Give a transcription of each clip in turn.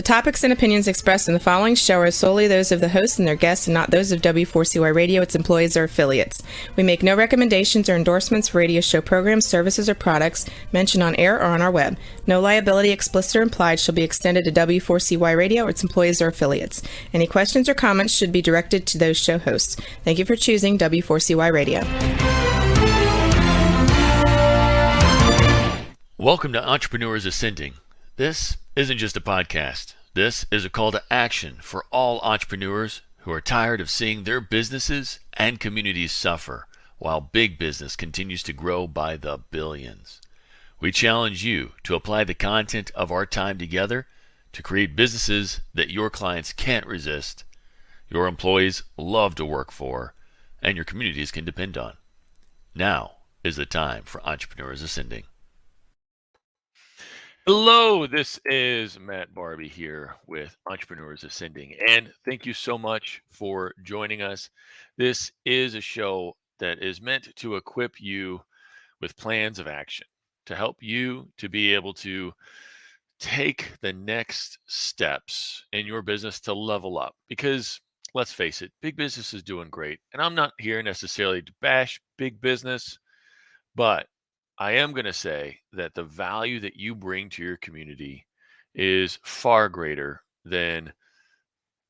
topics and opinions expressed in the following show are solely those of the hosts and their guests and not those of W4CY Radio, its employees, or affiliates. We make no recommendations or endorsements for radio show programs, services, or products mentioned on air or on our web. No liability, explicit or implied, shall be extended to W4CY Radio or its employees or affiliates. Any questions or comments should be directed to those show hosts. Thank you for choosing W4CY Radio. Welcome to Entrepreneurs Ascending. This isn't just a podcast. This is a call to action for all entrepreneurs who are tired of seeing their businesses and communities suffer while big business continues to grow by the billions. We challenge you to apply the content of our time together to create businesses that your clients can't resist, your employees love to work for, and your communities can depend on. Now is the time for Entrepreneurs Ascending. Hello, this is Matt Barbey here with Entrepreneurs Ascending, and thank you so much for joining us. This is a show that is meant to equip you with plans of action to help you to be able to take the next steps in your business to level up. Because let's face it, big business is doing great, and I'm not here necessarily to bash big business, but I am going to say that the value that you bring to your community is far greater than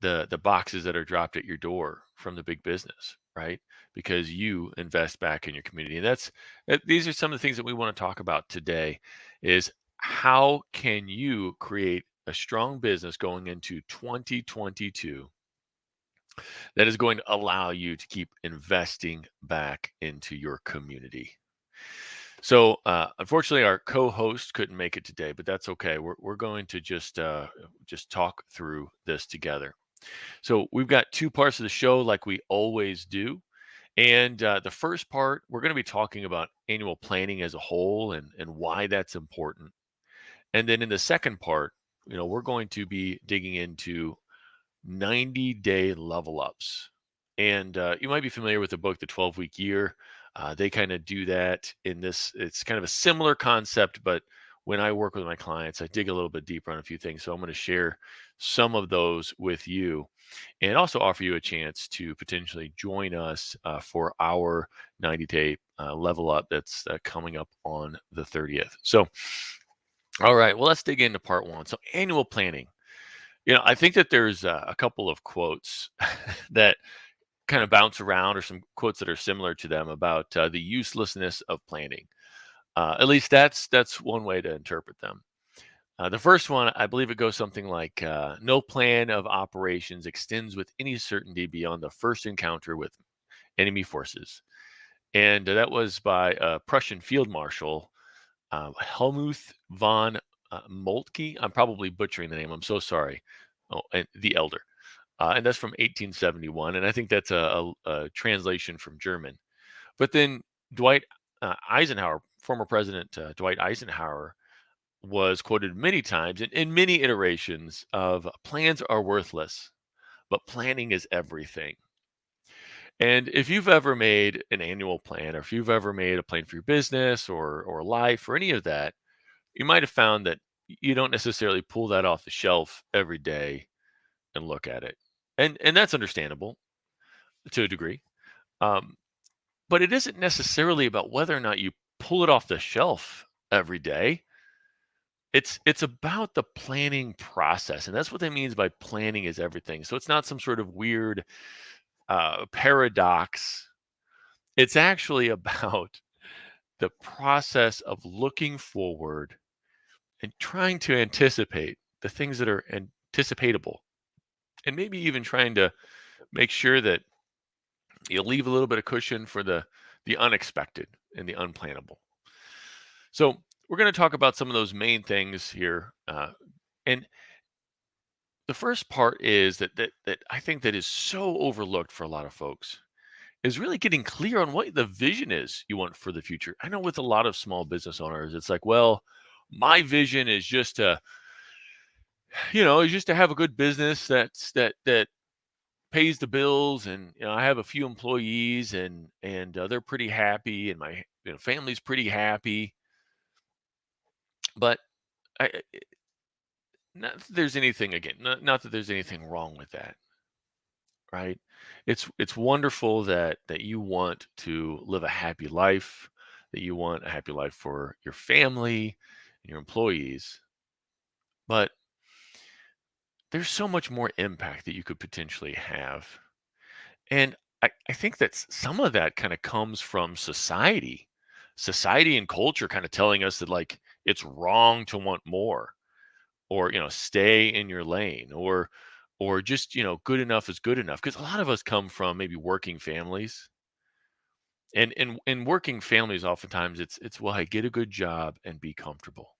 the boxes that are dropped at your door from the big business, right? Because you invest back in your community. And these are some of the things that we want to talk about today is how can you create a strong business going into 2022 that is going to allow you to keep investing back into your community. So, unfortunately, our co-host couldn't make it today, but that's okay. We're going to just talk through this together. So, we've got two parts of the show, like we always do, and the first part we're going to be talking about annual planning as a whole and why that's important. And then in the second part, we're going to be digging into 90-day level ups. And you might be familiar with the book, The 12-Week Year. They kind of do that in this. It's kind of a similar concept, but when I work with my clients, I dig a little bit deeper on a few things. So I'm going to share some of those with you and also offer you a chance to potentially join us for our 90-day level up that's coming up on the 30th. So, all right, well, let's dig into part one. So annual planning. I think that there's a couple of quotes that kind of bounce around, or some quotes that are similar to them about the uselessness of planning. At least that's one way to interpret them. The first one, I believe it goes something like, no plan of operations extends with any certainty beyond the first encounter with enemy forces. And that was by Prussian Field Marshal Helmuth von Moltke. I'm probably butchering the name. I'm so sorry. Oh, and the Elder. And that's from 1871. And I think that's a translation from German. But then Dwight Eisenhower, former President Dwight Eisenhower, was quoted many times in many iterations of plans are worthless, but planning is everything. And if you've ever made an annual plan, or if you've ever made a plan for your business or life or any of that, you might have found that you don't necessarily pull that off the shelf every day and look at it. And that's understandable to a degree. But it isn't necessarily about whether or not you pull it off the shelf every day. It's about the planning process. And that's what that means by planning is everything. So it's not some sort of weird paradox. It's actually about the process of looking forward and trying to anticipate the things that are anticipatable, and maybe even trying to make sure that you leave a little bit of cushion for the unexpected and the unplannable. So we're going to talk about some of those main things here, and the first part is that I think that is so overlooked for a lot of folks is really getting clear on what the vision is you want for the future. I know with a lot of small business owners, it's like, well, my vision is just to, is just to have a good business that pays the bills, and I have a few employees, and they're pretty happy, and my family's pretty happy. But not that there's anything, again, not that there's anything wrong with that, right? It's wonderful that you want to live a happy life, that you want a happy life for your family and your employees, but there's so much more impact that you could potentially have. And I think that some of that kind of comes from society and culture kind of telling us that, like, it's wrong to want more, or stay in your lane, or just good enough is good enough, because a lot of us come from maybe working families, and in working families oftentimes it's, well, hey, get a good job and be comfortable.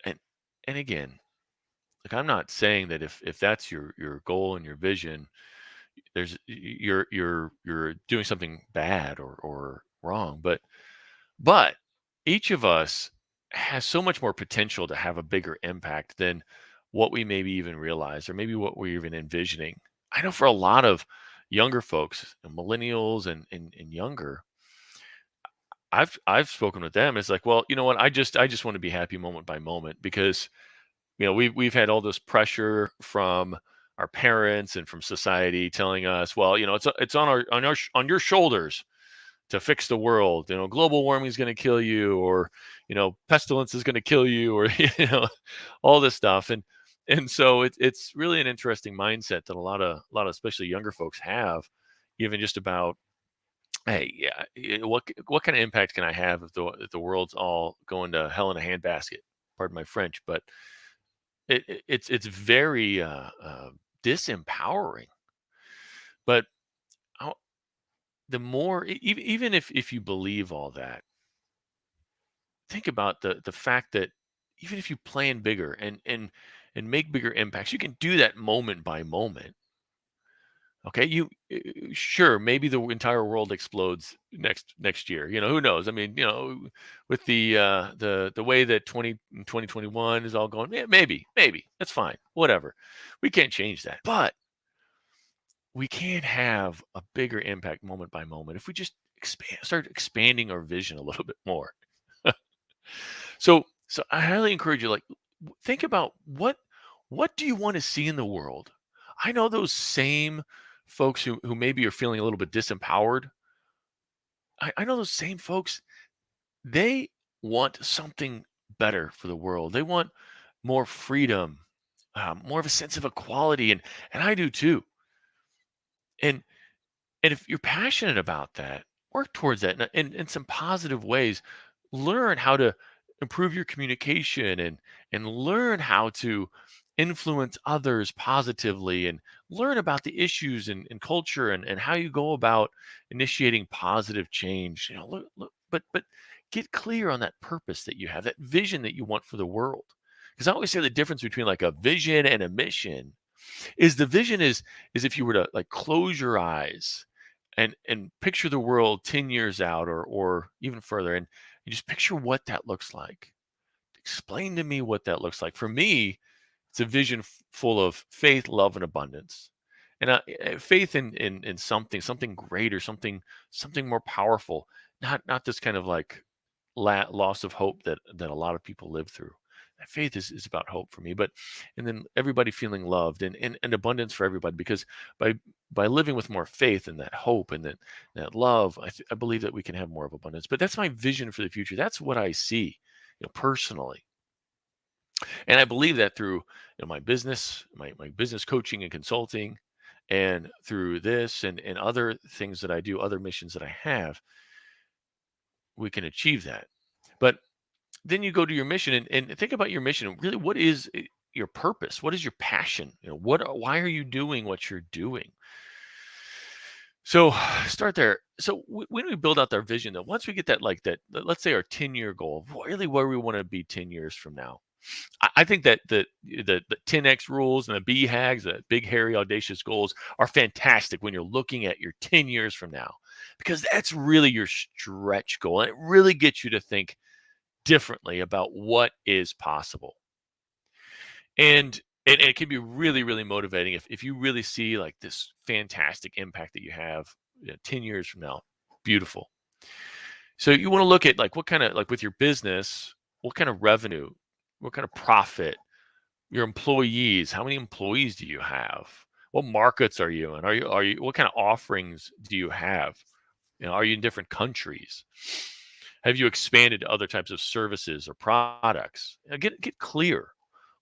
And and again, like, I'm not saying that if that's your goal and your vision, you're doing something bad or wrong, but each of us has so much more potential to have a bigger impact than what we maybe even realize, or maybe what we're even envisioning. I know for a lot of younger folks, millennials and younger, I've spoken with them. It's like, well, you know what? I just want to be happy moment by moment, because we've had all this pressure from our parents and from society telling us, well, it's on your shoulders to fix the world. Global warming is going to kill you, or pestilence is going to kill you, or all this stuff. And so it's really an interesting mindset that a lot of especially younger folks have, even just about, hey, yeah, what kind of impact can I have if the world's all going to hell in a handbasket? Pardon my French, but it's very disempowering. But how- the more, even if you believe all that, think about the fact that even if you plan bigger and make bigger impacts, you can do that moment by moment. Okay, sure, maybe the entire world explodes next year. Who knows? I mean, with the way that 2021 is all going, yeah, maybe that's fine, whatever. We can't change that, but we can have a bigger impact moment by moment if we just start expanding our vision a little bit more. So I highly encourage you, like, think about what do you want to see in the world? I know those same folks who maybe are feeling a little bit disempowered. I know those same folks, they want something better for the world. They want more freedom, more of a sense of equality, and I do too. And And if you're passionate about that, work towards that in some positive ways. Learn how to improve your communication, and learn how to influence others positively, and learn about the issues and culture, and how you go about initiating positive change. But get clear on that purpose that you have, that vision that you want for the world. Because I always say the difference between, like, a vision and a mission is, the vision is if you were to, like, close your eyes and picture the world 10 years out, or even further, and you just picture what that looks like. Explain to me what that looks like. For me, it's a vision full of faith, love, and abundance. And faith in something greater, something more powerful, not this kind of, like, loss of hope that a lot of people live through. That faith is about hope for me, but and then everybody feeling loved, and abundance for everybody, because by by living with more faith and that hope and that love, I believe that we can have more of abundance. But that's my vision for the future. That's what I see, personally. And I believe that through, my business, my business coaching and consulting, and through this and other things that I do, other missions that I have, we can achieve that. But then you go to your mission, and think about your mission. Really, what is your purpose? What is your passion? Why are you doing what you're doing? So start there. So when we build out our vision, though, once we get that, like that, let's say our 10-year goal, really where we want to be 10 years from now. I think that the 10x rules and the BHAGs, the big, hairy, audacious goals, are fantastic when you're looking at your 10 years from now, because that's really your stretch goal, and it really gets you to think differently about what is possible. And it can be really, really motivating if you really see, like, this fantastic impact that you have, 10 years from now. Beautiful. So you want to look at, like, what kind of, like, with your business, what kind of revenue, what kind of profit, your employees. How many employees do you have? What markets are you in? Are you what kind of offerings do you have? Are you in different countries? Have you expanded to other types of services or products? Get clear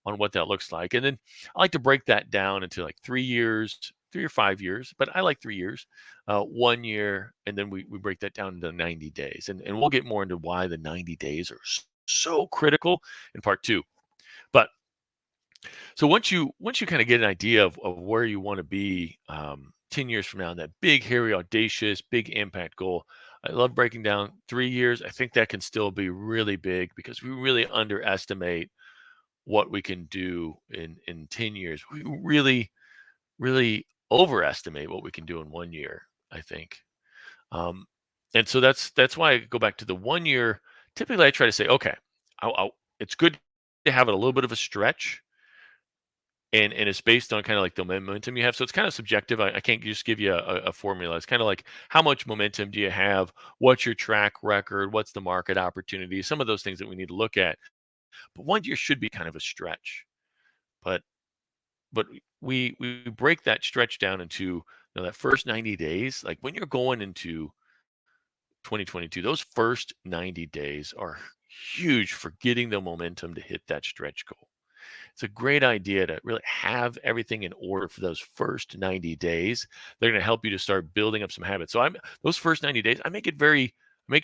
on what that looks like. And then I like to break that down into like 3 years, 3 or 5 years, but I like 3 years, 1 year, and then we break that down into 90 days. And we'll get more into why the 90 days are so critical in part two. But so once you kind of get an idea of where you want to be 10 years from now, that big, hairy, audacious, big impact goal, I love breaking down 3 years. I think that can still be really big because we really underestimate what we can do in 10 years. We really overestimate what we can do in 1 year, I think. Um, and so that's why I go back to the 1 year. Typically, I try to say, okay, it's good to have a little bit of a stretch, and it's based on kind of like the momentum you have. So it's kind of subjective. I can't just give you a formula. It's kind of like how much momentum do you have? What's your track record? What's the market opportunity? Some of those things that we need to look at. But 1 year should be kind of a stretch. But we break that stretch down into that first 90 days. Like when you're going into 2022, those first 90 days are huge for getting the momentum to hit that stretch goal. It's a great idea to really have everything in order for those first 90 days. They're going to help you to start building up some habits. So I'm those first 90 days, I make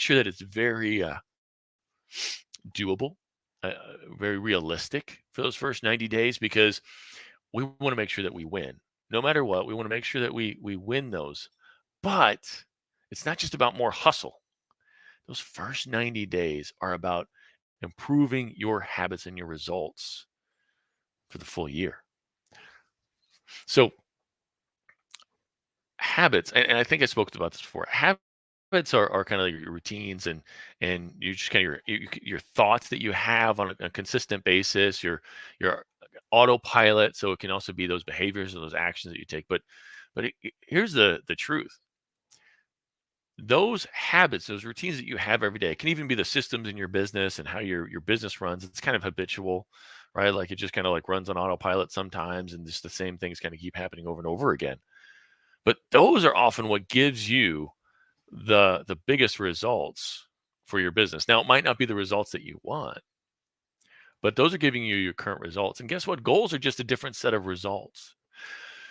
sure that it's very doable, very realistic for those first 90 days because we want to make sure that we win. No matter what, we want to make sure that we win those. But it's not just about more hustle. Those first 90 days are about improving your habits and your results for the full year. So habits, and I think I spoke about this before. Habits are kind of like your routines and you just kind of your thoughts that you have on a consistent basis. Your autopilot. So it can also be those behaviors and those actions that you take. But here's the truth. Those habits, those routines that you have every day, it can even be the systems in your business and how your business runs. It's kind of habitual, right? Like it just kind of like runs on autopilot sometimes, and just the same things kind of keep happening over and over again. But those are often what gives you the biggest results for your business. Now, it might not be the results that you want, but those are giving you your current results. And guess what? Goals are just a different set of results.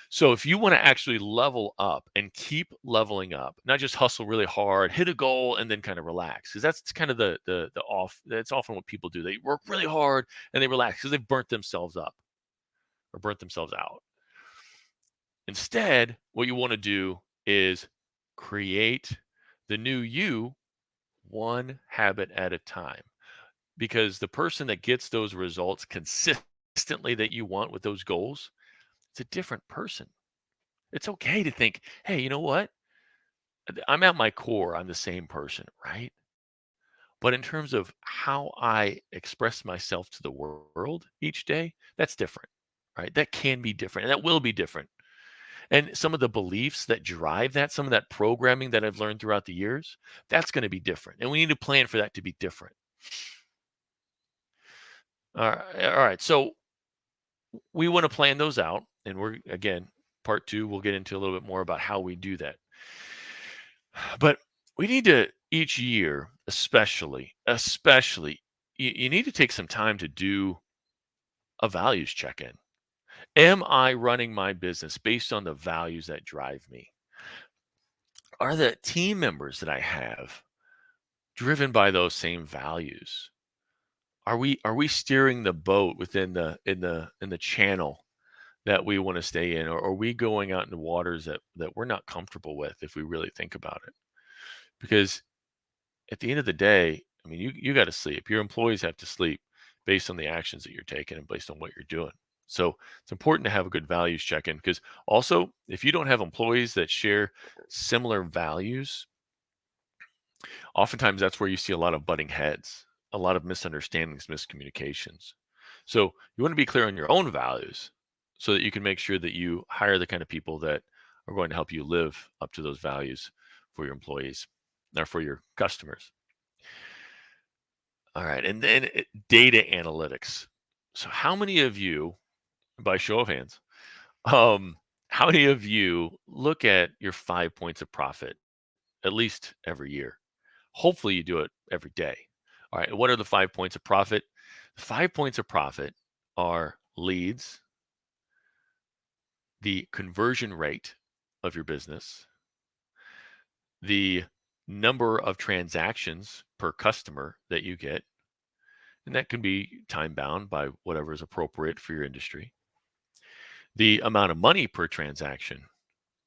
So if you want to actually level up and keep leveling up, not just hustle really hard, hit a goal and then kind of relax, because that's kind of the off. That's often what people do. They work really hard and they relax because they've burnt themselves up or burnt themselves out. Instead, what you want to do is create the new you one habit at a time. Because the person that gets those results consistently that you want with those goals, it's a different person. It's okay to think, hey, you know what? I'm at my core, I'm the same person, right? But in terms of how I express myself to the world each day, that's different, right? That can be different and that will be different. And some of the beliefs that drive that, some of that programming that I've learned throughout the years, that's going to be different. And we need to plan for that to be different. All right. All right. So we want to plan those out. And we're, again, part two, we'll get into a little bit more about how we do that. But we need to, each year, especially, you need to take some time to do a values check in. Am I running my business based on the values that drive me? Are the team members that I have driven by those same values? Are we steering the boat within the channel that we want to stay in, or are we going out into waters that we're not comfortable with if we really think about it? Because at the end of the day, I mean, you got to sleep. Your employees have to sleep based on the actions that you're taking and based on what you're doing. So it's important to have a good values check in because also, if you don't have employees that share similar values, oftentimes that's where you see a lot of butting heads, a lot of misunderstandings, miscommunications. So you want to be clear on your own values so that you can make sure that you hire the kind of people that are going to help you live up to those values for your employees or for your customers. All right. And then data analytics. So how many of you by show of hands, um, how many of you look at your 5 points of profit at least every year? Hopefully, you do it every day. All right. What are the 5 points of profit? 5 points of profit are leads, the conversion rate of your business, the number of transactions per customer that you get, and that can be time bound by whatever is appropriate for your industry, the amount of money per transaction,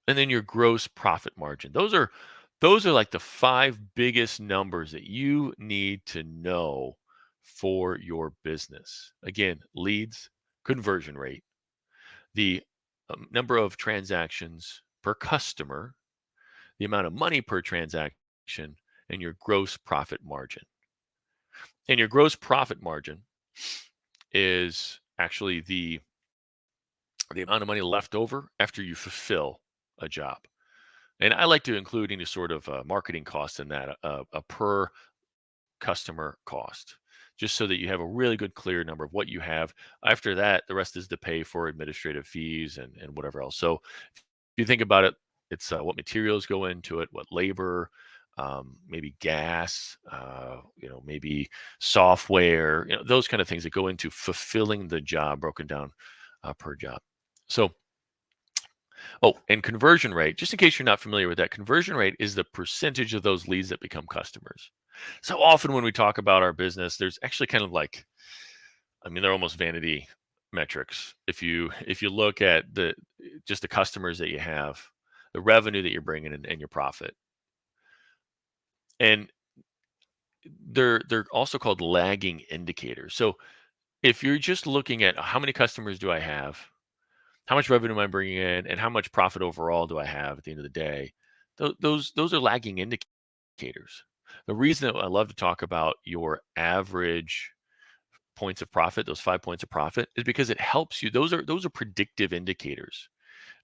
and then your gross profit margin. Those are like the five biggest numbers that you need to know for your business. Again, leads, conversion rate, the number of transactions per customer, the amount of money per transaction, and your gross profit margin. And your gross profit margin is actually the amount of money left over after you fulfill a job. And I like to include any sort of marketing cost in that, a per customer cost, just so that you have a really good, clear number of what you have. After that, the rest is to pay for administrative fees and whatever else. So if you think about it, it's what materials go into it, what labor, maybe gas, maybe software, those kind of things that go into fulfilling the job broken down per job. So, oh, and conversion rate, just in case you're not familiar with that, conversion rate is the percentage of those leads that become customers. So often when we talk about our business, there's actually kind of like, they're almost vanity metrics. If you look at just the customers that you have, the revenue that you're bringing in, and your profit, and they're also called lagging indicators. So if you're just looking at how many customers do I have, how much revenue am I bringing in, and how much profit overall do I have at the end of the day, those are lagging indicators. The reason that I love to talk about your average points of profit, those 5 points of profit, is because it helps you. Those are predictive indicators.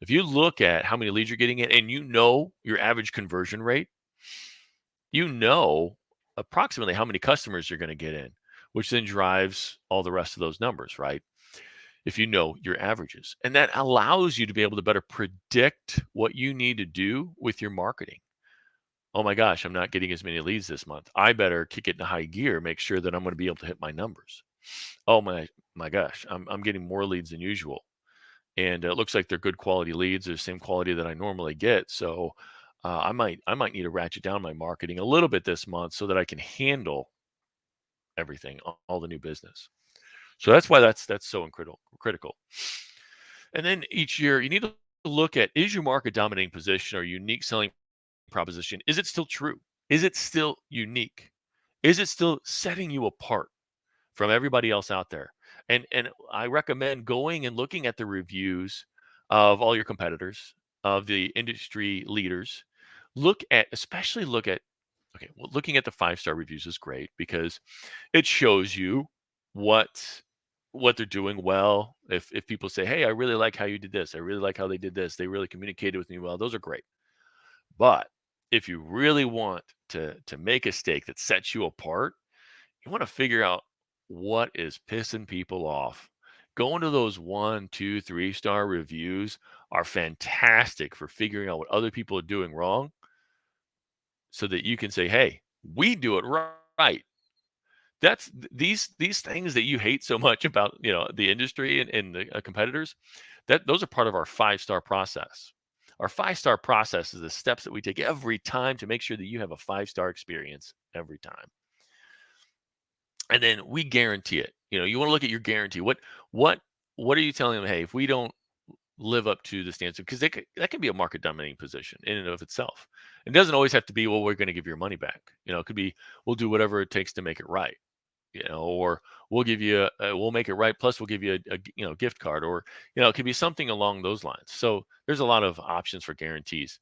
If you look at how many leads you're getting in, and you know your average conversion rate, you know approximately how many customers you're going to get in, which then drives all the rest of those numbers, right? If you know your averages. And that allows you to be able to better predict what you need to do with your marketing. Oh my gosh, I'm not getting as many leads this month. I better kick it into high gear, make sure that I'm going to be able to hit my numbers. Oh my gosh, I'm getting more leads than usual. And it looks like they're good quality leads. They're the same quality that I normally get. So I might need to ratchet down my marketing a little bit this month so that I can handle everything, all the new business. So that's why that's so critical. And then each year you need to look at, is your market dominating position or unique selling proposition, is it still true? Is it still unique? Is it still setting you apart from everybody else out there? And I recommend going and looking at the reviews of all your competitors, of the industry leaders. Especially look at, okay, well, looking at the 5-star reviews is great because it shows you what what they're doing well. If people say, "Hey, I really like how you did this. I really like how they did this. They really communicated with me well." Those are great. But if you really want to make a steak that sets you apart, you want to figure out what is pissing people off. Going to those 1, 2, 3-star reviews are fantastic for figuring out what other people are doing wrong so that you can say, "Hey, we do it right." These things that you hate so much about, the industry and the competitors, that those are part of our 5-star process. Our 5-star process is the steps that we take every time to make sure that you have a 5-star experience every time. And then we guarantee it. You want to look at your guarantee. What are you telling them? Hey, if we don't live up to the standard, because that can be a market dominating position in and of itself. It doesn't always have to be, well, we're going to give your money back. It could be, we'll do whatever it takes to make it right. Or we'll make it right. Plus, we'll give you a gift card, or it could be something along those lines. So there's a lot of options for guarantees.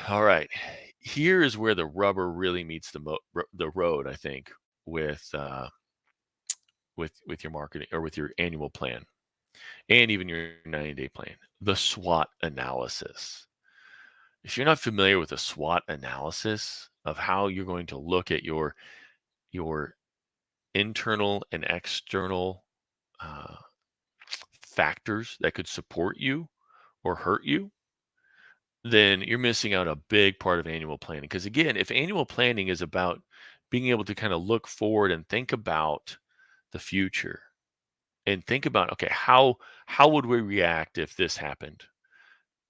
All right, here is where the rubber really meets the road, I think, with with your marketing or with your annual plan and even your 90-day plan. The SWOT analysis. If you're not familiar with the SWOT analysis of how you're going to look at your internal and external uh, factors that could support you or hurt you, then you're missing out a big part of annual planning. Because again, if annual planning is about being able to kind of look forward and think about the future and think about, okay, how would we react if this happened?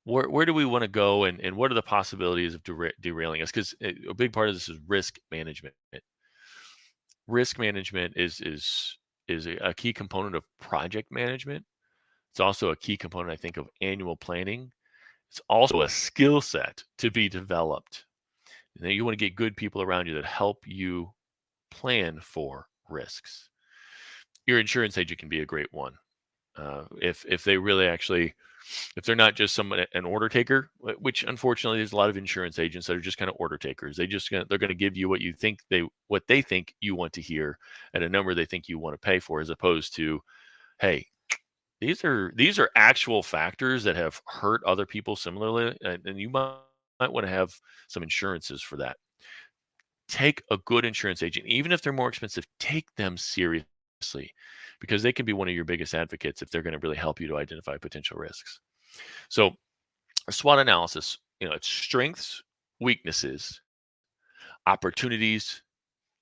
Where do we want to go, and what are the possibilities of derailing us? Because a big part of this is risk management. Risk management is a key component of project management. It's also a key component, I think, of annual planning. It's also a skill set to be developed. And then you want to get good people around you that help you plan for risks. Your insurance agent can be a great one. If they really actually, if they're not just an order taker, which unfortunately there's a lot of insurance agents that are just kind of order takers. They're going to give you what they think you want to hear at a number they think you want to pay for, as opposed to, hey, these are actual factors that have hurt other people similarly, and you might want to have some insurances for that. Take a good insurance agent, even if they're more expensive. Take them seriously, because they can be one of your biggest advocates if they're going to really help you to identify potential risks. So, a SWOT analysis, it's strengths, weaknesses, opportunities,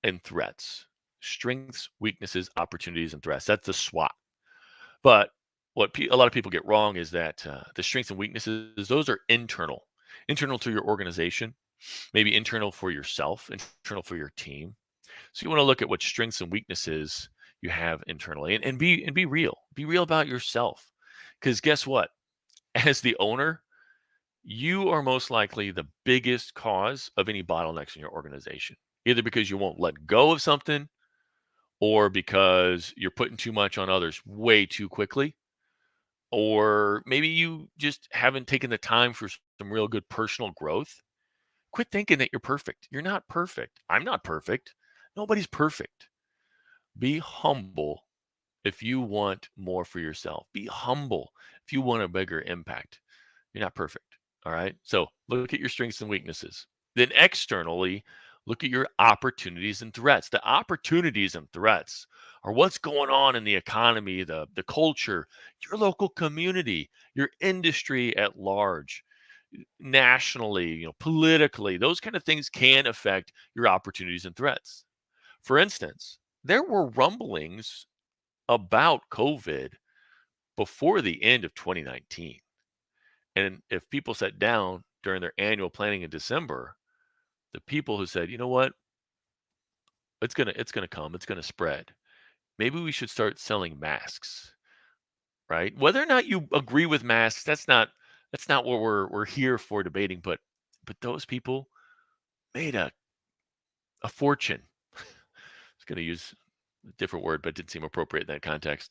and threats. Strengths, weaknesses, opportunities, and threats. That's the SWOT. But what a lot of people get wrong is that the strengths and weaknesses, those are internal to your organization, maybe internal for yourself, internal for your team. So you want to look at what strengths and weaknesses you have internally, and be real. Be real about yourself. Because guess what? As the owner, you are most likely the biggest cause of any bottlenecks in your organization, either because you won't let go of something or because you're putting too much on others way too quickly, or maybe you just haven't taken the time for some real good personal growth. Quit thinking that you're perfect. You're not perfect. I'm not perfect. Nobody's perfect. Be humble if you want more for yourself. Be humble if you want a bigger impact. You're not perfect. All right. So look at your strengths and weaknesses. Then externally, look at your opportunities and threats. The opportunities and threats are what's going on in the economy, the culture, your local community, your industry at large, nationally, politically. Those kind of things can affect your opportunities and threats. For instance, there were rumblings about COVID before the end of 2019. And if people sat down during their annual planning in December, the people who said, you know what, it's gonna come, it's gonna spread. Maybe we should start selling masks, right? Whether or not you agree with masks, that's not what we're here for debating. But those people made a fortune. I was gonna use a different word, but it didn't seem appropriate in that context.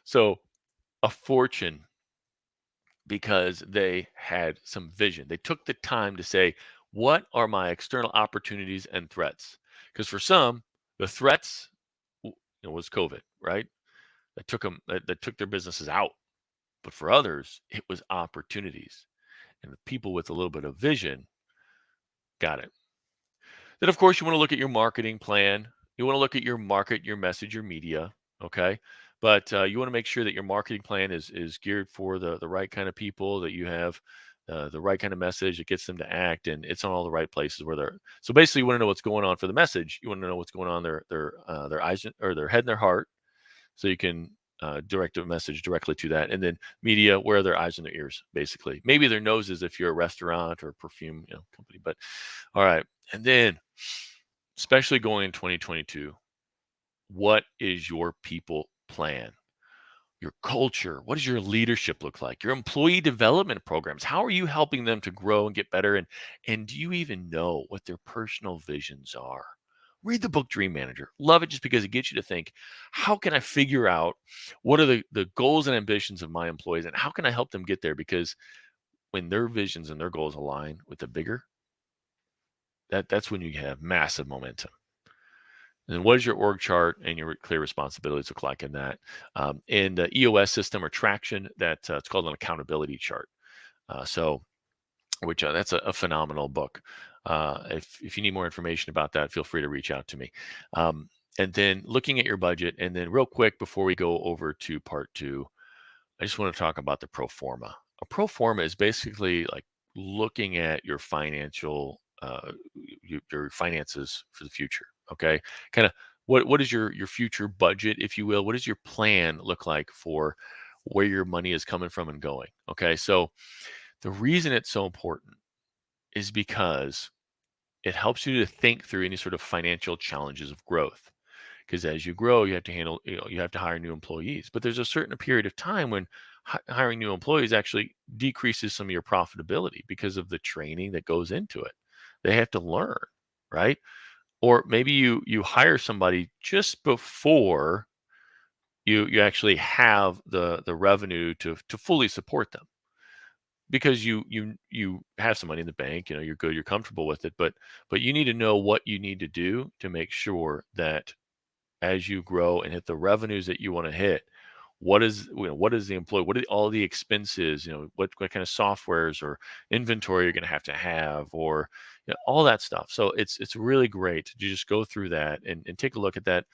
So a fortune because they had some vision. They took the time to say, what are my external opportunities and threats? Because for some, the threats was COVID, right? That took their businesses out. But for others, it was opportunities. And the people with a little bit of vision got it. Then, of course, you want to look at your marketing plan. You want to look at your market, your message, your media. Okay. But you want to make sure that your marketing plan is geared for the right kind of people, that you have the right kind of message that gets them to act, and it's on all the right places where they're. So basically, you want to know what's going on for the message. You want to know what's going on their eyes or their head and their heart, so you can direct a message directly to that. And then media, where are their eyes and their ears, basically. Maybe their noses if you're a restaurant or perfume company. But all right, and then especially going in 2022, what is your people plan? Your culture? What does your leadership look like? Your employee development programs? How are you helping them to grow and get better? And do you even know what their personal visions are? Read the book Dream Manager. Love it just because it gets you to think, how can I figure out what are the goals and ambitions of my employees, and how can I help them get there? Because when their visions and their goals align with the bigger, that's when you have massive momentum. And then what does your org chart and your clear responsibilities look like in that? In the EOS system or traction, that it's called an accountability chart. Which that's a phenomenal book. If you need more information about that, feel free to reach out to me. And then looking at your budget, and then real quick before we go over to part two, I just want to talk about the pro forma. A pro forma is basically like looking at your financial, your finances for the future. Okay, kind of what is your future budget, if you will? What does your plan look like for where your money is coming from and going? Okay, so the reason it's so important is because it helps you to think through any sort of financial challenges of growth. Because as you grow, you have to handle, you have to hire new employees. But there's a certain period of time when hiring new employees actually decreases some of your profitability because of the training that goes into it. They have to learn, right? Or maybe you hire somebody just before you actually have the revenue to fully support them because you have some money in the bank, you're good, you're comfortable with it, but you need to know what you need to do to make sure that as you grow and hit the revenues that you want to hit, what is the employee, what are all the expenses, what kind of softwares or inventory you're going to have, or all that stuff. So it's really great to just go through that and take a look at that.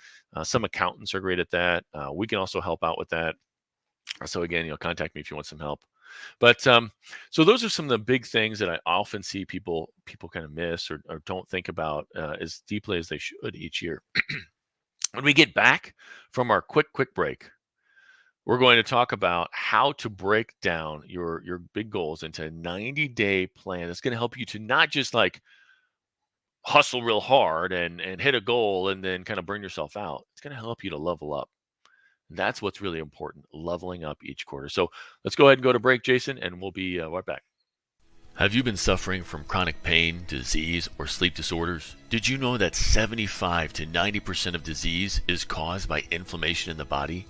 Some accountants are great at that. We can also help out with that. So again, contact me if you want some help. But so those are some of the big things that I often see people kind of miss or don't think about as deeply as they should each year. When we get back from our quick break, we're going to talk about how to break down your big goals into a 90-day plan that's going to help you to not just like hustle real hard and hit a goal and then kind of burn yourself out. It's going to help you to level up. That's what's really important, leveling up each quarter. So let's go ahead and go to break, Jason, and we'll be right back. Have you been suffering from chronic pain, disease, or sleep disorders? Did you know that 75 to 90% of disease is caused by inflammation in the body?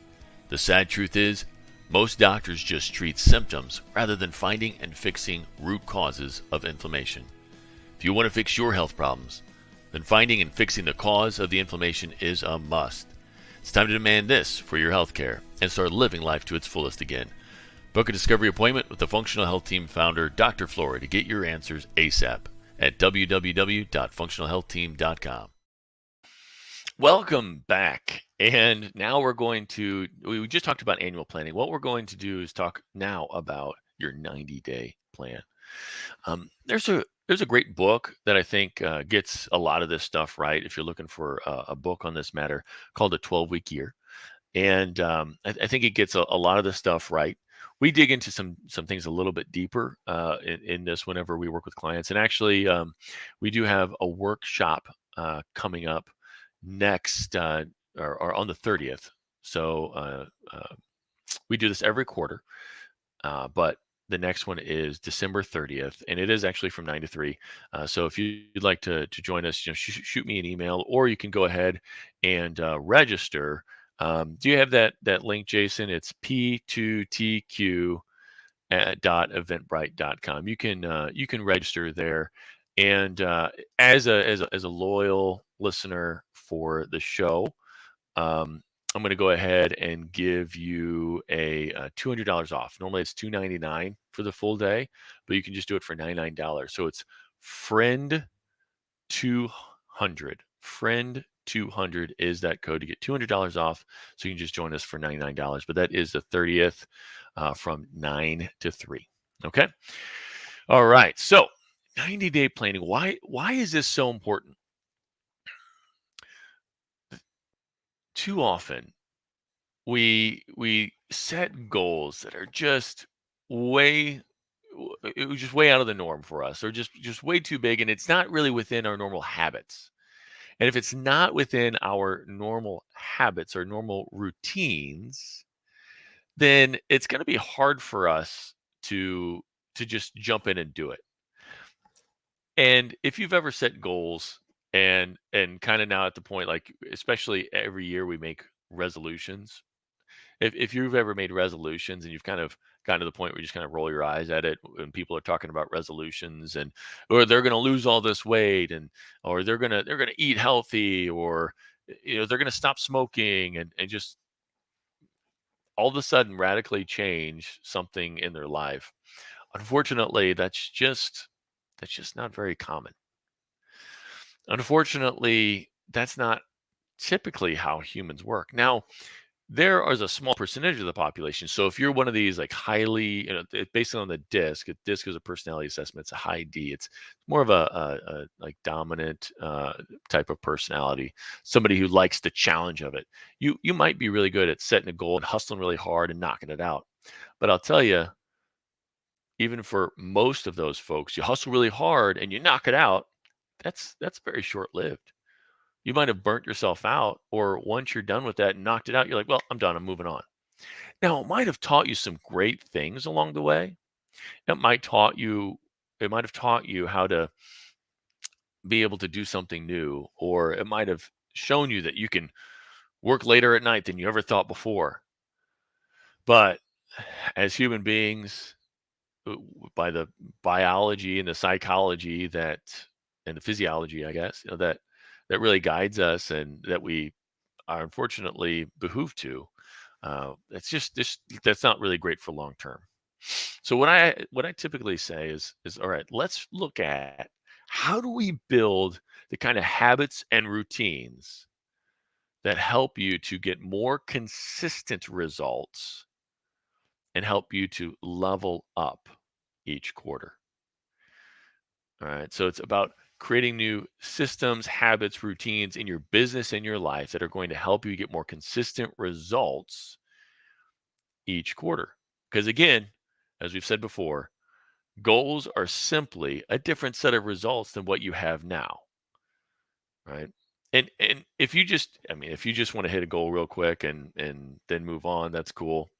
The sad truth is, most doctors just treat symptoms rather than finding and fixing root causes of inflammation. If you want to fix your health problems, then finding and fixing the cause of the inflammation is a must. It's time to demand this for your health care and start living life to its fullest again. Book a discovery appointment with the Functional Health Team founder, Dr. Flora, to get your answers ASAP at www.functionalhealthteam.com. Welcome back. And now we just talked about annual planning. What we're going to do is talk now about your 90-day plan. There's a great book that I think gets a lot of this stuff right. If you're looking for a book on this matter, called The 12-Week Year. And I think it gets a lot of this stuff right. We dig into some things a little bit deeper in this whenever we work with clients. And actually, we do have a workshop coming up next or on the 30th. So we do this every quarter, but the next one is December 30th, and it is actually from 9 to 3. So if you'd like to join us, shoot me an email, or you can go ahead and register. Do you have that link, Jason? It's p2tq .eventbrite.com. You can register there, and as a loyal listener for the show, I'm going to go ahead and give you a $200 off. Normally it's $299 for the full day, but you can just do it for $99. So it's friend 200. Friend 200 is that code to get $200 off. So you can just join us for $99. But that is the 30th from 9 to 3. Okay. All right. So 90-day planning. Why is this so important? Too often we set goals that are just way it was just way out of the norm for us, or just way too big, and it's not really within our normal habits. And if it's not within our normal habits or normal routines, then it's going to be hard for us to just jump in and do it. And if you've ever set goals and kind of now at the point, like especially every year we make resolutions. If you've ever made resolutions and you've kind of gotten to the point where you just kind of roll your eyes at it when people are talking about resolutions, and or they're going to lose all this weight, and or they're going to eat healthy, or they're going to stop smoking, and just all of a sudden radically change something in their life. Unfortunately, that's just not very common. Unfortunately, that's not typically how humans work. Now, there is a small percentage of the population. So if you're one of these like highly, based on the DISC, a DISC is a personality assessment. It's a high D. It's more of a like dominant type of personality, somebody who likes the challenge of it. You might be really good at setting a goal and hustling really hard and knocking it out. But I'll tell you, even for most of those folks, you hustle really hard and you knock it out. That's very short lived. You might have burnt yourself out, or once you're done with that and knocked it out, you're like, well, I'm done. I'm moving on. Now, it might have taught you some great things along the way. It might taught you, it might have taught you how to be able to do something new, or it might have shown you that you can work later at night than you ever thought before. But as human beings, by the biology and the psychology that, and the physiology, I guess, that really guides us and that we are unfortunately behooved to. It's just this that's not really great for long term. So what I typically say is all right, let's look at how do we build the kind of habits and routines that help you to get more consistent results and help you to level up each quarter. All right. So it's about creating new systems, habits, routines in your business and your life that are going to help you get more consistent results each quarter. Because again, as we've said before, goals are simply a different set of results than what you have now, right? And if you just, I mean, if you just want to hit a goal real quick and then move on, that's cool.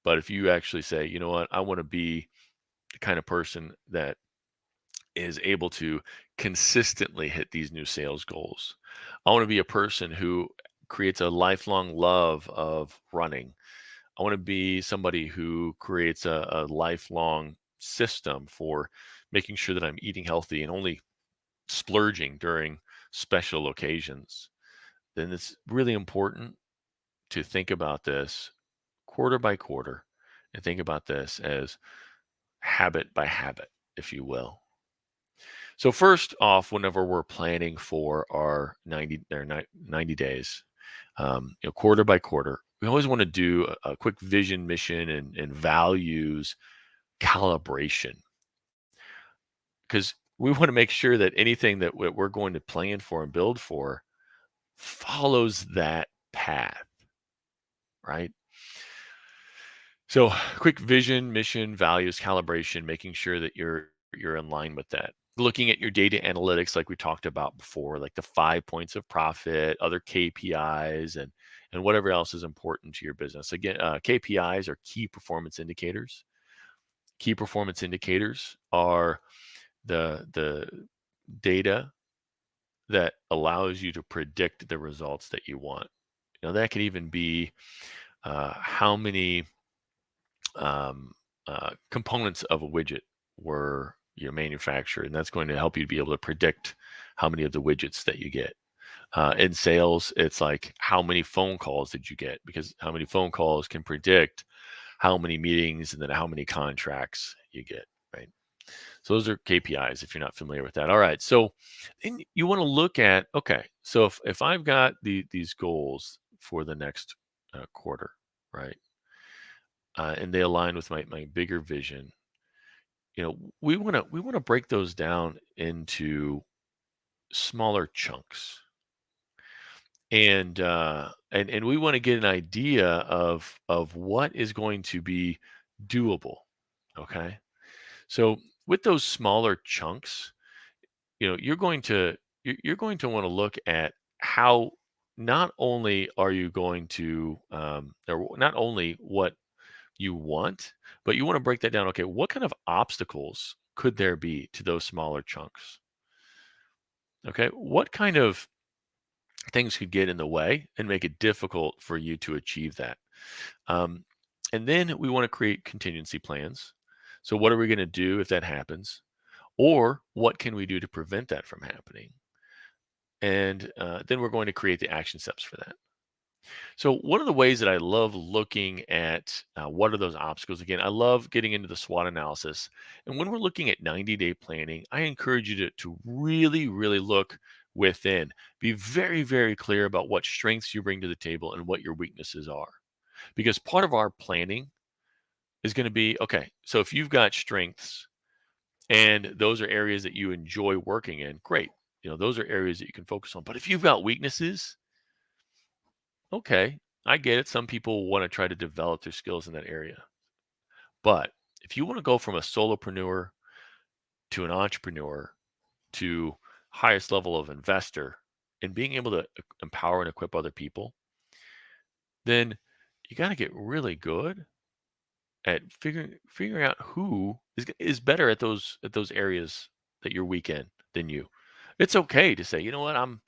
But if you actually say, you know what, I want to be the kind of person that is able to consistently hit these new sales goals. I want to be a person who creates a lifelong love of running. I want to be somebody who creates a lifelong system for making sure that I'm eating healthy and only splurging during special occasions. Then it's really important to think about this quarter by quarter and think about this as habit by habit, if you will. So first off, whenever we're planning for our 90 days, quarter by quarter, we always want to do a quick vision, mission, and values calibration because we want to make sure that anything that we're going to plan for and build for follows that path, right? So quick vision, mission, values, calibration, making sure that you're in line with that. Looking at your data analytics like we talked about before, like the 5 points of profit, other KPIs, and whatever else is important to your business. Again, KPIs are key performance indicators. Key performance indicators are the data that allows you to predict the results that you want. That could even be how many components of a widget were manufactured, and that's going to help you to be able to predict how many of the widgets that you get. In sales, it's like how many phone calls did you get? Because how many phone calls can predict how many meetings and then how many contracts you get, right? So those are KPIs if you're not familiar with that. All right. So then you want to look at, okay, so if I've got these goals for the next quarter, right? And they align with my bigger vision, we want to break those down into smaller chunks. And we want to get an idea of what is going to be doable. Okay. So with those smaller chunks, you're going to want to look at how not only are you going to or not only what you want, but you want to break that down. Okay, what kind of obstacles could there be to those smaller chunks? Okay, what kind of things could get in the way and make it difficult for you to achieve that? Um, and then we want to create contingency plans. So, what are we going to do if that happens? Or what can we do to prevent that from happening? And then we're going to create the action steps for that. So one of the ways that I love looking at what are those obstacles, again, I love getting into the SWOT analysis. And when we're looking at 90-day planning, I encourage you to really, really look within. Be very, very clear about what strengths you bring to the table and what your weaknesses are. because part of our planning is going to be, okay, so if you've got strengths and those are areas that you enjoy working in, great. Those are areas that you can focus on. But if you've got weaknesses, okay, I get it. Some people want to try to develop their skills in that area. But if you want to go from a solopreneur to an entrepreneur to highest level of investor and being able to empower and equip other people, then you got to get really good at figuring out who is better at those areas that you're weak in than you. It's okay to say, you know what, I'm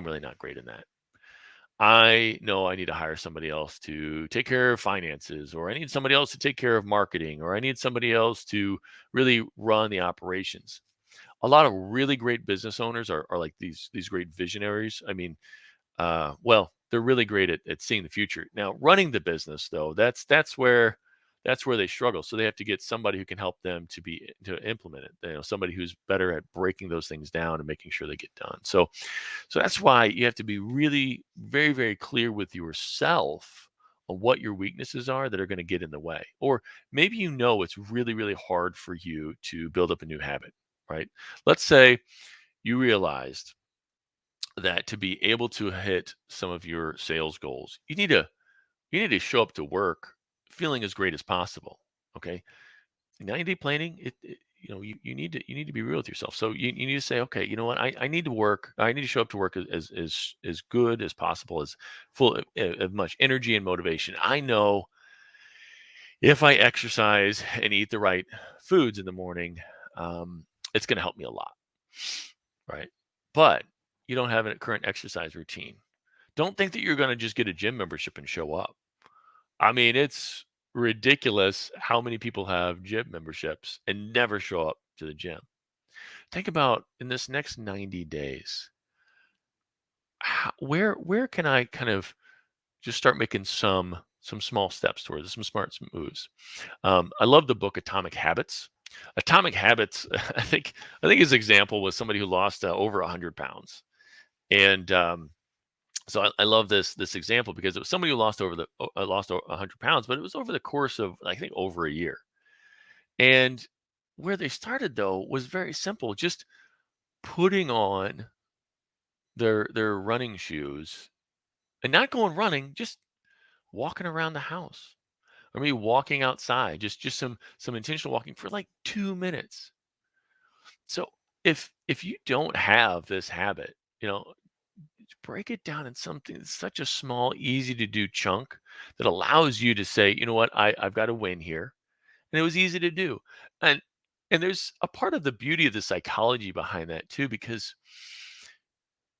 really not great in that. I know I need to hire somebody else to take care of finances, or I need somebody else to take care of marketing, or I need somebody else to really run the operations. A lot of really great business owners are like these great visionaries. I mean, well, they're really great at seeing the future. Now, running the business though, that's where they struggle. So they have to get somebody who can help them to implement it. Somebody who's better at breaking those things down and making sure they get done. So that's why you have to be really very, very clear with yourself on what your weaknesses are that are going to get in the way. Or maybe it's really, really hard for you to build up a new habit, right? Let's say you realized that to be able to hit some of your sales goals, you need to show up to work feeling as great as possible. Okay. 90-day planning, you need to be real with yourself. So you need to say, okay, you know what, I need to work, I need to show up to work as good as possible, as full of much energy and motivation. I know if I exercise and eat the right foods in the morning, it's going to help me a lot, right? But you don't have a current exercise routine. Don't think that you're going to just get a gym membership and show up. I mean, it's ridiculous how many people have gym memberships and never show up to the gym. Think about in this next 90 days, where can I kind of just start making some small steps towards it, some smart moves. I love the book Atomic Habits. Atomic Habits, I think his example was somebody who lost over 100 pounds, and so I love this example because it was somebody who lost 100 pounds, but it was over the course of, I think, over a year. And where they started though was very simple, just putting on their running shoes and not going running, just walking around the house, or maybe walking outside, just some intentional walking for like 2 minutes. So if you don't have this habit, break it down in something that's such a small, easy to do chunk that allows you to say, you know what, I've got a win here. And it was easy to do. And and there's a part of the beauty of the psychology behind that too, because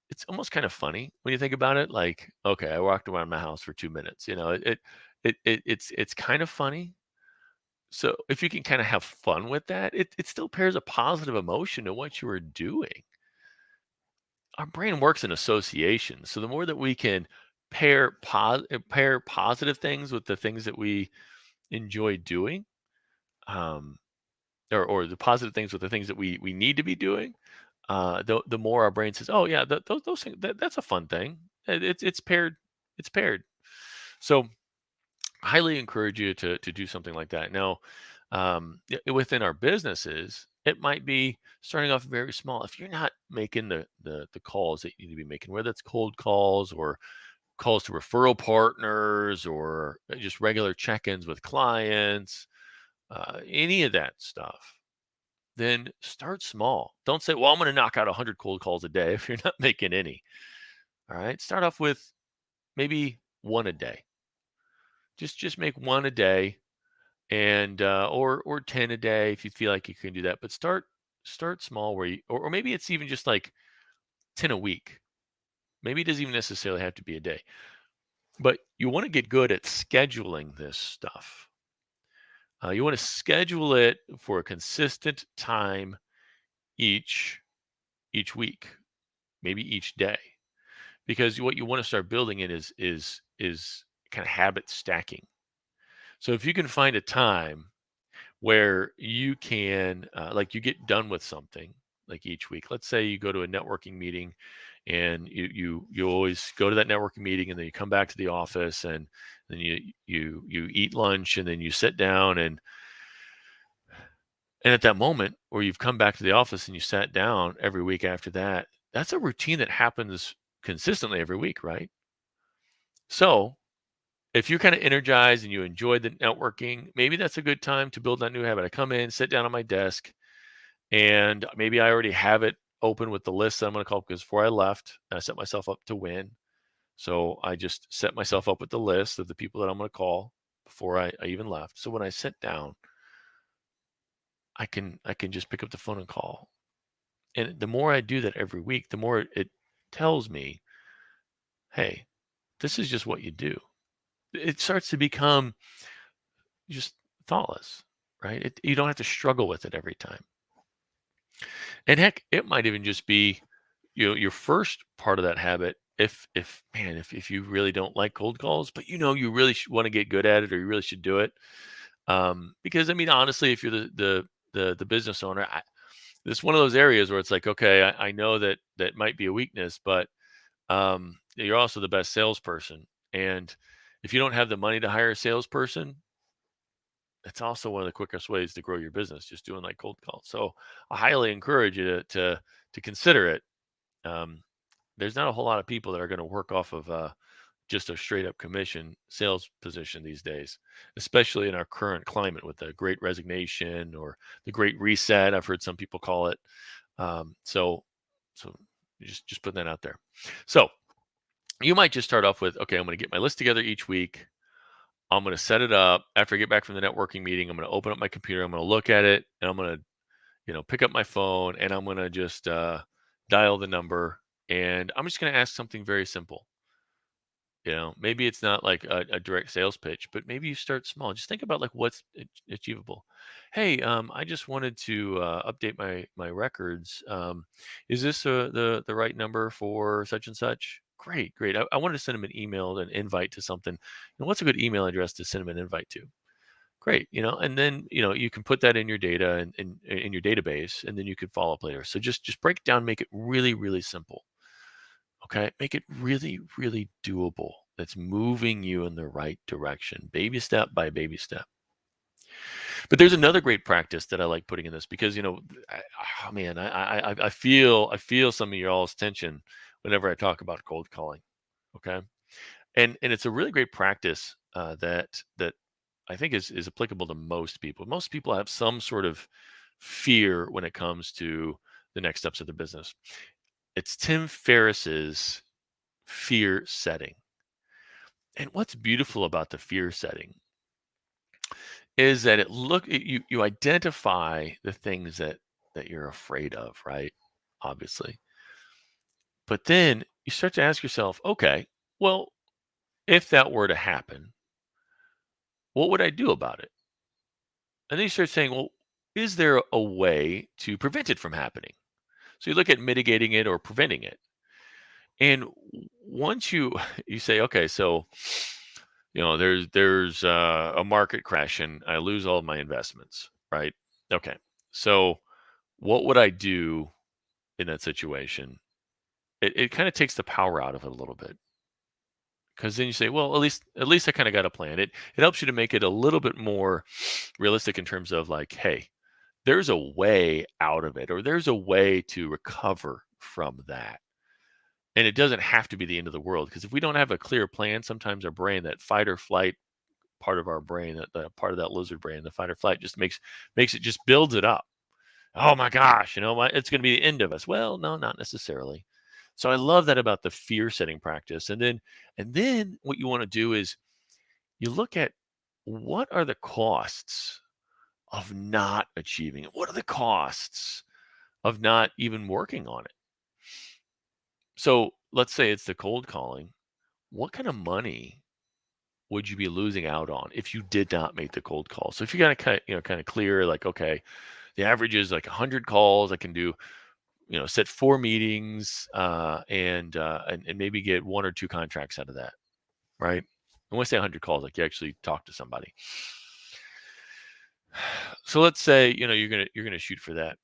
it's almost kind of funny when you think about it. Like, okay, I walked around my house for 2 minutes. It's kind of funny. So if you can kind of have fun with that, it still pairs a positive emotion to what you were doing. Our brain works in association. So the more that we can pair positive things with the things that we enjoy doing, um, or the positive things with the things that we need to be doing, the more our brain says, "Oh yeah, those things, that's a fun thing. It's paired. It's paired." So highly encourage you to do something like that. Now, within our businesses, it might be starting off very small. If you're not making the calls that you need to be making, whether it's cold calls or calls to referral partners or just regular check-ins with clients, any of that stuff, then start small. Don't say, well, I'm going to knock out 100 cold calls a day if you're not making any. All right. Start off with maybe one a day. Just make one a day, and or 10 a day if you feel like you can do that. But start small, where or maybe it's even just like 10 a week. Maybe it doesn't even necessarily have to be a day. But you want to get good at scheduling this stuff. You want to schedule it for a consistent time each week, maybe each day, because what you want to start building in is kind of habit stacking. So if you can find a time where you can like you get done with something like each week. Let's say you go to a networking meeting and you always go to that networking meeting, and then you come back to the office, and then you eat lunch, and then you sit down, and at that moment where you've come back to the office and you sat down every week after that, that's a routine that happens consistently every week, right? So if you're kind of energized and you enjoy the networking, maybe that's a good time to build that new habit. I come in, sit down on my desk, and maybe I already have it open with the list that I'm going to call, because before I left, I set myself up to win. So I just set myself up with the list of the people that I'm going to call before I even left. So when I sit down, I can just pick up the phone and call. And the more I do that every week, the more it tells me, hey, this is just what you do. It starts to become just thoughtless, right? You don't have to struggle with it every time. And heck, it might even just be, your first part of that habit. If you really don't like cold calls, but you really want to get good at it, or you really should do it. Because I mean, honestly, if you're the business owner, it's one of those areas where it's like, okay, I know that might be a weakness, but you're also the best salesperson. And if you don't have the money to hire a salesperson, it's also one of the quickest ways to grow your business, just doing like cold calls. So I highly encourage you to consider it. Um, there's not a whole lot of people that are going to work off of just a straight up commission sales position these days, especially in our current climate with the great resignation or the great reset. I've heard some people call it. So just putting that out there. So you might just start off with, okay, I'm going to get my list together each week. I'm going to set it up. After I get back from the networking meeting, I'm going to open up my computer. I'm going to look at it, and I'm going to, pick up my phone, and I'm going to just dial the number, and I'm just going to ask something very simple. Maybe it's not like a direct sales pitch, but maybe you start small. Just think about like what's achievable. Hey, I just wanted to update my records. Is this the right number for such and such? Great, great. I wanted to send them an email, an invite to something. What's a good email address to send them an invite to? Great, and then you can put that in your data and in your database, and then you can follow up later. So just break it down, make it really, really simple. Okay, make it really, really doable. That's moving you in the right direction, baby step by baby step. But there's another great practice that I like putting in this, because oh man, I feel some of your all's tension whenever I talk about cold calling. Okay, and it's a really great practice that I think is applicable to most people. Most people have some sort of fear when it comes to the next steps of the business. It's Tim Ferriss's fear setting. And what's beautiful about the fear setting is that you identify the things that you're afraid of, right? Obviously. But then you start to ask yourself, okay, well, if that were to happen, what would I do about it? And then you start saying, well, is there a way to prevent it from happening? So you look at mitigating it or preventing it. And once you say, okay, so there's a market crash and I lose all of my investments, right? Okay, so what would I do in that situation? It kind of takes the power out of it a little bit, because then you say, well, at least I kind of got a plan. It helps you to make it a little bit more realistic in terms of like, hey, there's a way out of it, or there's a way to recover from that. And it doesn't have to be the end of the world, because if we don't have a clear plan, sometimes our brain, that fight or flight part of our brain, that part of that lizard brain, the fight or flight, just makes it, just builds it up. Oh my gosh, it's going to be the end of us. Well, no, not necessarily. So I love that about the fear setting practice. And then what you want to do is you look at, what are the costs of not achieving it? What are the costs of not even working on it? So let's say it's the cold calling. What kind of money would you be losing out on if you did not make the cold call? So if you got to kind of clear, like, okay, the average is like 100 calls. I can do, set 4 meetings, and maybe get 1 or 2 contracts out of that, right? And when I say 100 calls, like you actually talk to somebody. So let's say you're gonna shoot for that.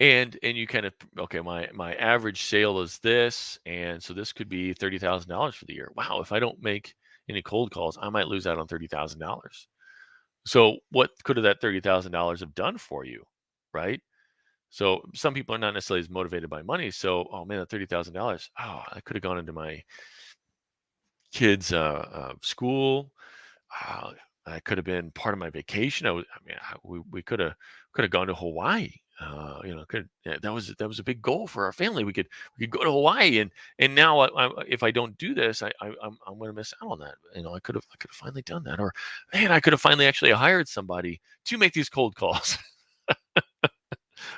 And you kind of, okay, my average sale is this, and so this could be $30,000 for the year. Wow, if I don't make any cold calls, I might lose out on $30,000. So what could have that $30,000 have done for you, right? So some people are not necessarily as motivated by money. So, oh man, that $30,000, oh, I could have gone into my kids' school. Uh, I could have been part of my vacation. We could have gone to Hawaii. Yeah, that was a big goal for our family. We could go to Hawaii, and now if I don't do this, I'm going to miss out on that. I could have finally done that, or man, I could have finally actually hired somebody to make these cold calls,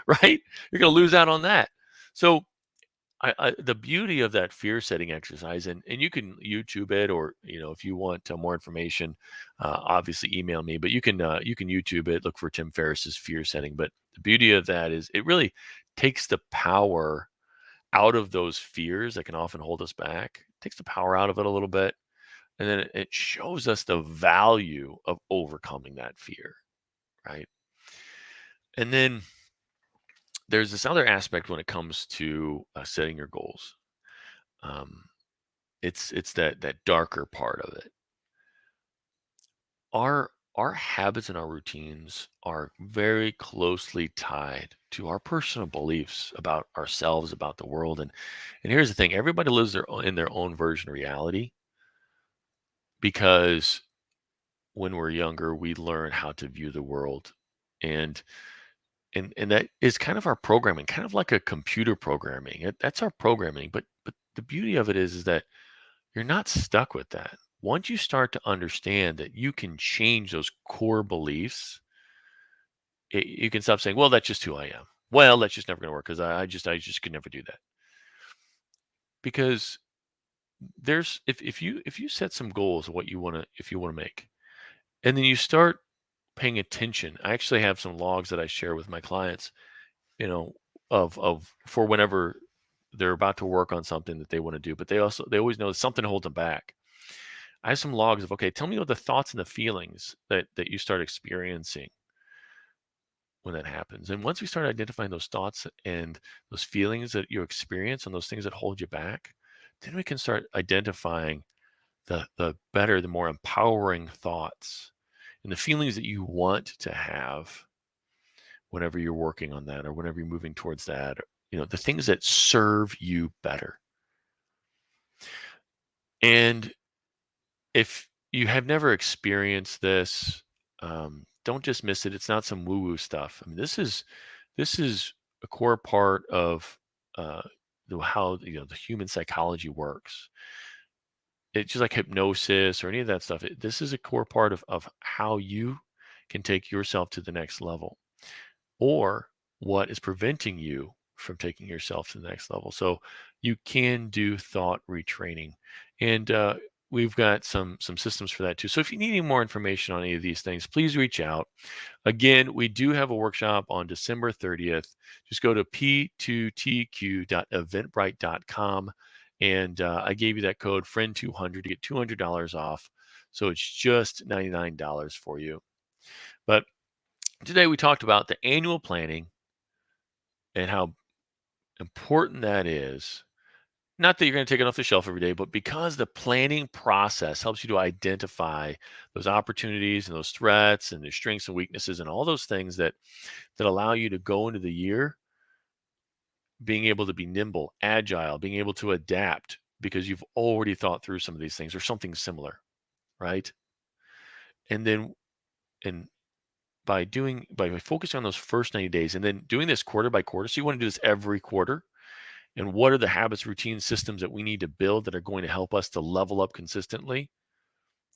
right? You're going to lose out on that. So the beauty of that fear setting exercise, and you can YouTube it, or if you want more information, obviously email me. But you can YouTube it. Look for Tim Ferriss's fear setting. But the beauty of that is it really takes the power out of those fears that can often hold us back. Takes the power out of it a little bit, and then it shows us the value of overcoming that fear, right? And then there's this other aspect when it comes to setting your goals. Um, it's that darker part of it. Our habits and our routines are very closely tied to our personal beliefs about ourselves, about the world. And here's the thing: everybody lives in their own version of reality, because when we're younger, we learn how to view the world, and and that is kind of our programming, kind of like a computer programming. That's our programming. But the beauty of it is that you're not stuck with that. Once you start to understand that you can change those core beliefs, you can stop saying, "Well, that's just who I am. Well, that's just never going to work because I just could never do that." Because if you set some goals of what you want to if you want to make, and then you start paying attention. I actually have some logs that I share with my clients, you know, of for whenever they're about to work on something that they want to do, but they always know something holds them back. I have some logs of, okay, tell me what the thoughts and the feelings that you start experiencing when that happens. And once we start identifying those thoughts and those feelings that you experience and those things that hold you back, then we can start identifying the better, the more empowering thoughts and the feelings that you want to have whenever you're working on that, or whenever you're moving towards that, the things that serve you better. And if you have never experienced this, don't just miss it. It's not some woo-woo stuff. I mean, this is a core part of uh, how the human psychology works. It's just like hypnosis or any of that stuff. This is a core part of how you can take yourself to the next level, or what is preventing you from taking yourself to the next level. So you can do thought retraining, and we've got some systems for that too. So if you need any more information on any of these things, please reach out. Again, we do have a workshop on December 30th. Just go to p2tq.eventbrite.com, and I gave you that code friend200 to get $200 off. So it's just $99 for you. But today we talked about the annual planning and how important that is. Not that you're going to take it off the shelf every day, but because the planning process helps you to identify those opportunities and those threats and the strengths and weaknesses and all those things that allow you to go into the year being able to be nimble, agile, being able to adapt because you've already thought through some of these things or something similar, right? And then and by focusing on those first 90 days and then doing this quarter by quarter. So you want to do this every quarter. And what are the habits, routines, systems that we need to build that are going to help us to level up consistently?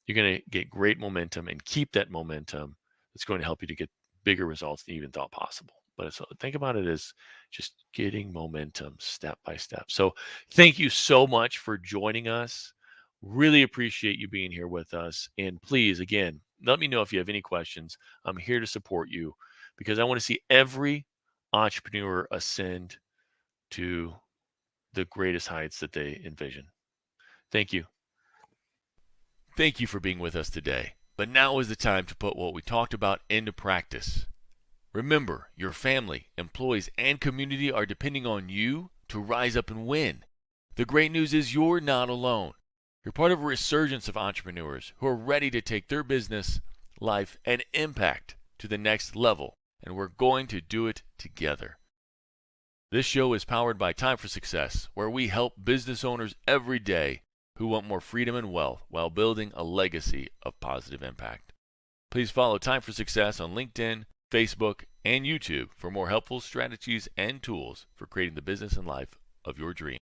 You're going to get great momentum and keep that momentum. That's going to help you to get bigger results than you even thought possible. But so think about it as just getting momentum step by step. So thank you so much for joining us. Really appreciate you being here with us. And please, again, let me know if you have any questions. I'm here to support you because I want to see every entrepreneur ascend to the greatest heights that they envision. Thank you. Thank you for being with us today. But now is the time to put what we talked about into practice. Remember, your family, employees, and community are depending on you to rise up and win. The great news is you're not alone. You're part of a resurgence of entrepreneurs who are ready to take their business, life, and impact to the next level, and we're going to do it together. This show is powered by Time for Success, where we help business owners every day who want more freedom and wealth while building a legacy of positive impact. Please follow Time for Success on LinkedIn, Facebook, and YouTube for more helpful strategies and tools for creating the business and life of your dreams.